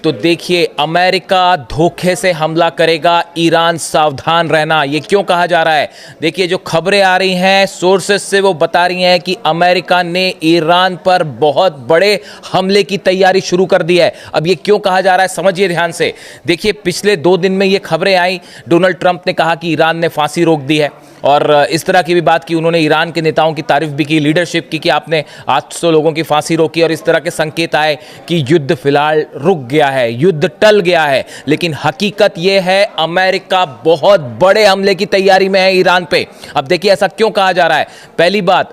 तो देखिए, अमेरिका धोखे से हमला करेगा, ईरान सावधान रहना, ये क्यों कहा जा रहा है? देखिए, जो खबरें आ रही हैं सोर्सेस से वो बता रही हैं कि अमेरिका ने ईरान पर बहुत बड़े हमले की तैयारी शुरू कर दी है। अब ये क्यों कहा जा रहा है, समझिए ध्यान से। देखिए, पिछले 2 दिन में ये खबरें आई, डोनाल्ड ट्रंप ने कहा कि ईरान ने फांसी रोक दी है और इस तरह की भी बात की। उन्होंने ईरान के नेताओं की तारीफ भी की, लीडरशिप की कि आपने 800 लोगों की फांसी रोकी, और इस तरह के संकेत आए कि युद्ध फिलहाल रुक गया है, युद्ध टल गया है। लेकिन हकीकत यह है, अमेरिका बहुत बड़े हमले की तैयारी में है ईरान पे। अब देखिए, ऐसा क्यों कहा जा रहा है? पहली बात,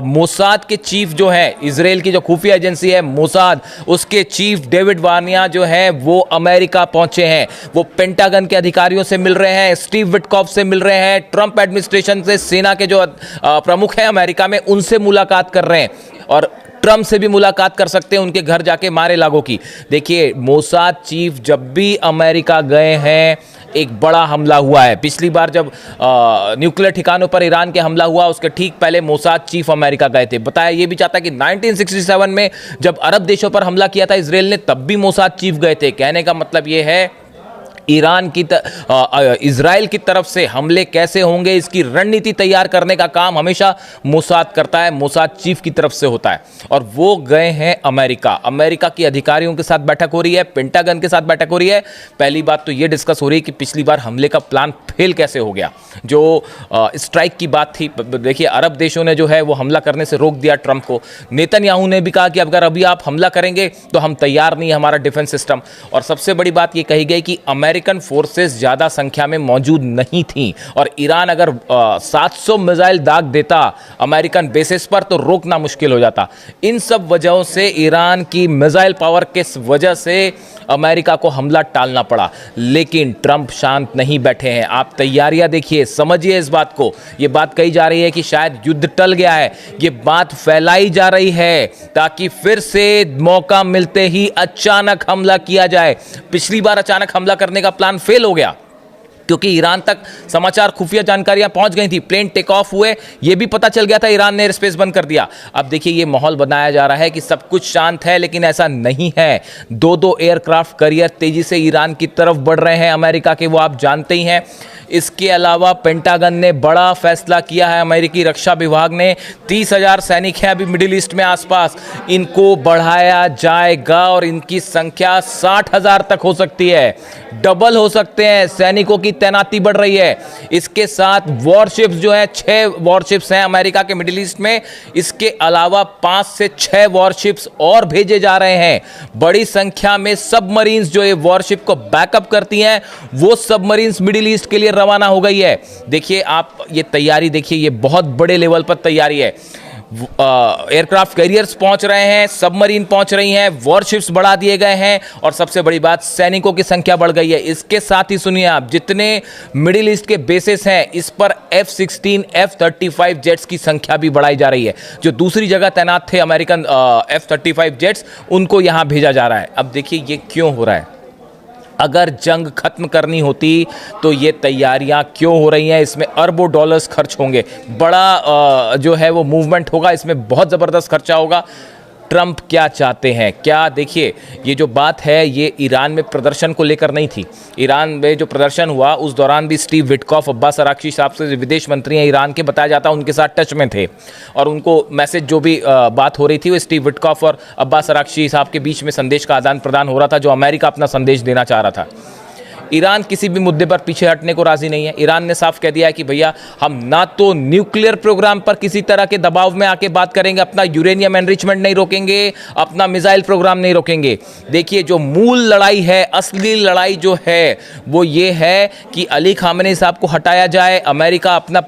मोसाद के चीफ जो है, इजराइल की जो खुफिया एजेंसी है मोसाद, उसके चीफ डेविड वार्निया जो है वो अमेरिका पहुंचे हैं। वो पेंटागन के अधिकारियों से मिल रहे हैं, स्टीव विटकॉफ से मिल रहे हैं, ट्रंप एडमिनिस्ट्रेशन से, सेना के जो प्रमुख हैं अमेरिका में, उनसे मुलाकात कर रहे हैं और ट्रंप से भी मुलाकात कर सकते हैं, उनके घर जाके मारे लागो की। देखिए, मोसाद चीफ जब भी अमेरिका गए हैं, एक बड़ा हमला हुआ है। पिछली बार जब न्यूक्लियर ठिकानों पर ईरान के हमला हुआ, उसके ठीक पहले मोसाद चीफ अमेरिका गए थे। बताया ये भी जाता है कि 1967 में जब अरब देशों पर हमला किया था इजराइल ने, तब भी मोसाद चीफ गए थे। कहने का मतलब ये है, ईरान की इजराइल की तरफ से हमले कैसे होंगे, इसकी रणनीति तैयार करने का काम हमेशा मोसाद करता है, मोसाद चीफ की तरफ से होता है। और वो गए हैं अमेरिका। अमेरिका के अधिकारियों के साथ बैठक हो रही है, पेंटागन के साथ बैठक हो रही है। पहली बात तो ये डिस्कस हो रही है कि पिछली बार हमले का प्लान फेल कैसे हो गया। जो स्ट्राइक की बात थी, देखिए, अरब देशों ने जो है वो हमला करने से रोक दिया ट्रंप को। नेतन्याहू ने भी कहा कि अगर अभी आप हमला करेंगे तो हम तैयार नहीं, हमारा डिफेंस सिस्टम। और सबसे बड़ी बात ये कही गई कि अमेरिकन फोर्सेस ज्यादा संख्या में मौजूद नहीं थी, और ईरान अगर 700 मिसाइल दाग देता अमेरिकन बेसिस पर तो रोकना मुश्किल हो जाता। इन सब वजहों से, ईरान की मिसाइल पावर के वजह से अमेरिका को हमला टालना पड़ा। लेकिन ट्रंप शांत नहीं बैठे हैं। आप तैयारियां देखिए, समझिए इस बात को। यह बात कही जा रही है कि शायद युद्ध टल गया है, यह बात फैलाई जा रही है ताकि फिर से मौका मिलते ही अचानक हमला किया जाए। पिछली बार अचानक हमला करने का प्लान फेल हो गया क्योंकि ईरान तक समाचार खुफिया जानकारियां पहुंच गई थी, प्लेन टेक ऑफ हुए, यह भी पता चल गया था, ईरान ने एयर स्पेस बंद कर दिया। अब देखिए, यह माहौल बनाया जा रहा है कि सब कुछ शांत है, लेकिन ऐसा नहीं है। 2-2 एयरक्राफ्ट कैरियर तेजी से ईरान की तरफ बढ़ रहे हैं अमेरिका के, वो आप जानते ही हैं। इसके अलावा पेंटागन ने बड़ा फैसला किया है, अमेरिकी रक्षा विभाग ने 30,000 सैनिक हैं अभी मिडिल ईस्ट में आसपास, इनको बढ़ाया जाएगा और इनकी संख्या 60,000 तक हो सकती है, डबल हो सकते हैं। सैनिकों की तैनाती बढ़ रही है। इसके साथ वॉरशिप्स जो है, 6 वॉरशिप्स हैं अमेरिका के मिडिल ईस्ट में। इसके अलावा 5 से 6 वॉरशिप्स और भेजे जा रहे हैं। बड़ी संख्या में सबमरीन्स जो ये वॉरशिप को बैकअप करती हैं, वो सबमरीन्स मिडिल ईस्ट के लिए रवाना हो गई है। देखिए, आप ये तैयारी देखिए, ये बहुत बड़े लेवल पर तैयारी है। एयरक्राफ्ट कैरियर्स पहुंच रहे हैं, सबमरीन पहुंच रही हैं, वॉरशिप्स बढ़ा दिए गए हैं, और सबसे बड़ी बात, सैनिकों की संख्या बढ़ गई है। इसके साथ ही सुनिए आप, जितने मिडिल ईस्ट के बेसिस हैं, इस पर F-16, F-35 जेट्स की संख्या भी बढ़ाई जा रही है। जो दूसरी जगह तैनात थे अमेरिकन F-35 जेट्स, उनको यहां भेजा जा रहा है। अब देखिए, ये क्यों हो रहा है? अगर जंग खत्म करनी होती तो ये तैयारियां क्यों हो रही हैं? इसमें अरबों डॉलर्स खर्च होंगे, बड़ा जो है वो मूवमेंट होगा, इसमें बहुत ज़बरदस्त खर्चा होगा। ट्रंप क्या चाहते हैं? क्या, देखिए, ये जो बात है ये ईरान में प्रदर्शन को लेकर नहीं थी। ईरान में जो प्रदर्शन हुआ उस दौरान भी स्टीव विटकॉफ, अब्बास अराक्ची साहब से, विदेश मंत्री हैं ईरान के, बताया जाता है उनके साथ टच में थे, और उनको मैसेज जो भी बात हो रही थी वो स्टीव विटकॉफ और अब्बास अराक्ची साहब के बीच में संदेश का आदान प्रदान हो रहा था, जो अमेरिका अपना संदेश देना चाह रहा था। ईरान किसी भी मुद्दे पर पीछे हटने को राजी नहीं है। ईरान ने साफ कह दिया है कि भैया, हम ना तो न्यूक्लियर प्रोग्राम पर किसी तरह के दबाव में आके बात करेंगे, अपना यूरेनियम एनरिचमेंट नहीं रोकेंगे, अपना मिसाइल प्रोग्राम नहीं रोकेंगे। देखिए, जो मूल लड़ाई है, असली लड़ाई जो है वो ये है कि अली खामेनी साहब को हटाया जाए, अमेरिका अपना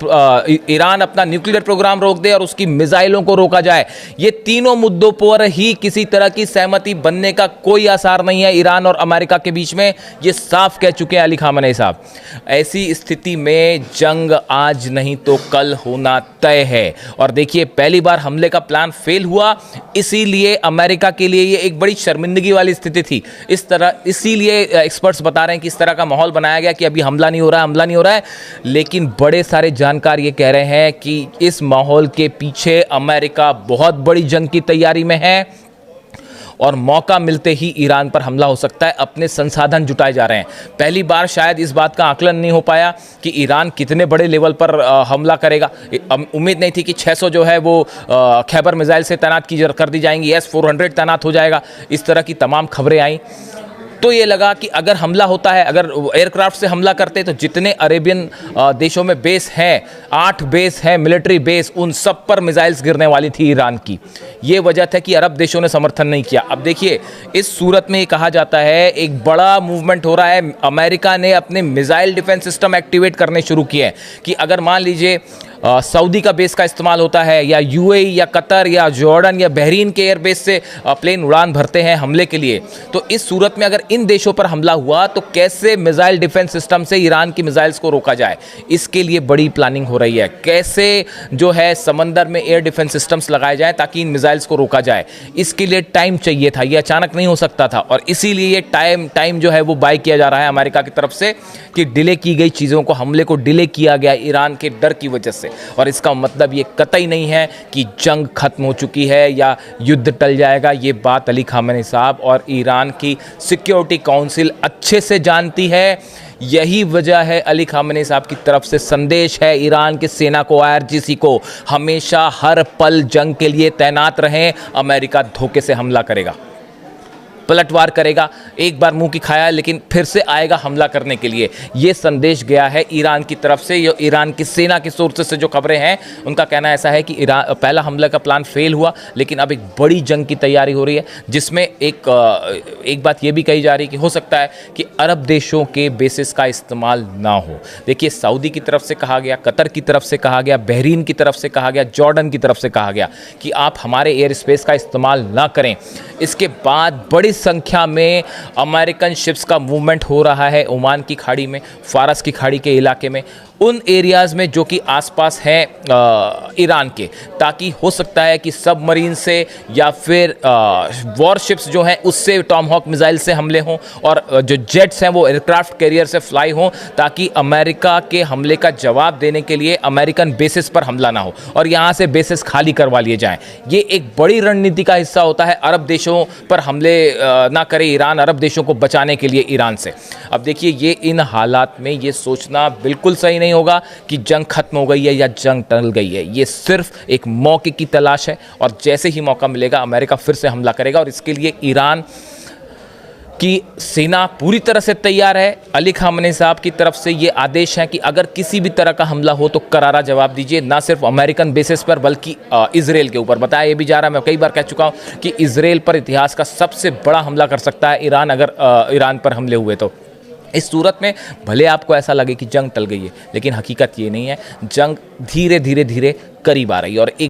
ईरान अपना न्यूक्लियर प्रोग्राम रोक दे और उसकी मिसाइलों को रोका जाए। ये तीनों मुद्दों पर ही किसी तरह की सहमति बनने का कोई आसार नहीं है ईरान और अमेरिका के बीच में, ये साफ कह चुके हैं अली खामेनी साहब। ऐसी स्थिति में जंग आज नहीं तो कल होना तय है। और देखिए, पहली बार हमले का प्लान फेल हुआ, इसीलिए अमेरिका के लिए ये एक बड़ी शर्मिंदगी वाली स्थिति थी। इसीलिए एक्सपर्ट्स बता रहे हैं कि इस तरह का माहौल बनाया गया कि अभी हमला नहीं हो रहा है, हमला नहीं हो रहा है। लेकिन बड़े सारे जानकार ये कह रहे हैं कि इस माहौल के पीछे अमेरिका बहुत बड़ी जंग की तैयारी में है और मौका मिलते ही ईरान पर हमला हो सकता है। अपने संसाधन जुटाए जा रहे हैं। पहली बार शायद इस बात का आकलन नहीं हो पाया कि ईरान कितने बड़े लेवल पर हमला करेगा। उम्मीद नहीं थी कि 600 जो है वो खैबर मिसाइल से तैनात कर दी जाएंगी, S-400 तैनात हो जाएगा, इस तरह की तमाम खबरें आई। तो ये लगा कि अगर हमला होता है, अगर एयरक्राफ्ट से हमला करते तो जितने अरेबियन देशों में बेस हैं, 8 बेस हैं मिलिट्री बेस, उन सब पर मिसाइल्स गिरने वाली थी ईरान की। ये वजह था कि अरब देशों ने समर्थन नहीं किया। अब देखिए, इस सूरत में ये कहा जाता है एक बड़ा मूवमेंट हो रहा है। अमेरिका ने अपने मिसाइल डिफेंस सिस्टम एक्टिवेट करने शुरू किए हैं कि अगर मान लीजिए सऊदी का बेस का इस्तेमाल होता है, या यूएई या कतर या जॉर्डन या बहरीन के एयर बेस से प्लेन उड़ान भरते हैं हमले के लिए, तो इस सूरत में अगर इन देशों पर हमला हुआ तो कैसे मिसाइल डिफेंस सिस्टम से ईरान की मिसाइल्स को रोका जाए, इसके लिए बड़ी प्लानिंग हो रही है। कैसे जो है समंदर में एयर डिफेंस सिस्टम्स लगाए जाए ताकि इन मिसाइल्स को रोका जाए, इसके लिए टाइम चाहिए था, ये अचानक नहीं हो सकता था। और इसीलिए ये टाइम जो है वो बाय किया जा रहा है अमेरिका की तरफ से कि डिले की गई चीज़ों को, हमले को डिले किया गया ईरान के डर की वजह से। और इसका मतलब ये कतई नहीं है कि जंग खत्म हो चुकी है या युद्ध टल जाएगा। ये बात अली खामेनी साहब और ईरान की सिक्योरिटी काउंसिल अच्छे से जानती है। यही वजह है अली खामेनी साहब की तरफ से संदेश है ईरान की सेना को, IRGC को, हमेशा हर पल जंग के लिए तैनात रहें। अमेरिका धोखे से हमला करेगा, पलटवार करेगा, एक बार मुंह की खाया लेकिन फिर से आएगा हमला करने के लिए। ये संदेश गया है ईरान की तरफ से। ये ईरान की सेना के सोर्सेज से जो खबरें हैं उनका कहना ऐसा है कि ईरान पहला हमला का प्लान फेल हुआ, लेकिन अब एक बड़ी जंग की तैयारी हो रही है, जिसमें एक बात ये भी कही जा रही है कि हो सकता है कि अरब देशों के बेसिस का इस्तेमाल ना हो। देखिए, सऊदी की तरफ से कहा गया, कतर की तरफ से कहा गया, बहरीन की तरफ से कहा गया, जॉर्डन की तरफ से कहा गया कि आप हमारे एयर स्पेस का इस्तेमाल ना करें। इसके बाद बड़ी संख्या में अमेरिकन शिप्स का मूवमेंट हो रहा है ओमान की खाड़ी में, फारस की खाड़ी के इलाके में, उन एरियाज़ में जो कि आसपास हैं ईरान के, ताकि हो सकता है कि सबमरीन से या फिर वॉरशिप्स जो हैं उससे, टॉमहॉक मिसाइल से हमले हों, और जो जेट्स हैं वो एयरक्राफ्ट कैरियर से फ्लाई हों, ताकि अमेरिका के हमले का जवाब देने के लिए अमेरिकन बेसिस पर हमला ना हो और यहाँ से बेसिस खाली करवा लिए जाएं। ये एक बड़ी रणनीति का हिस्सा होता है, अरब देशों पर हमले ना करे ईरान, अरब देशों को बचाने के लिए ईरान से। अब देखिए, ये इन हालात में ये सोचना बिल्कुल सही नहीं होगा कि जंग खत्म हो गई है या जंग टल गई है। ये सिर्फ एक मौके की तलाश है और जैसे ही मौका मिलेगा अमेरिका फिर से हमला करेगा। और इसके लिए ईरान की सेना पूरी तरह से तैयार है। अली खामेनी साहब की तरफ से ये आदेश है कि अगर किसी भी तरह का हमला हो तो करारा जवाब दीजिए, ना सिर्फ अमेरिकन बेसिस पर बल्कि इजराइल के ऊपर। बताया ये भी जा रहा है, मैं कई बार कह चुका हूँ कि इजराइल पर इतिहास का सबसे बड़ा हमला कर सकता है ईरान, अगर ईरान पर हमले हुए तो। इस सूरत में भले आपको ऐसा लगे कि जंग टल गई है, लेकिन हकीकत ये नहीं है। जंग धीरे धीरे करीब आ रही है और एक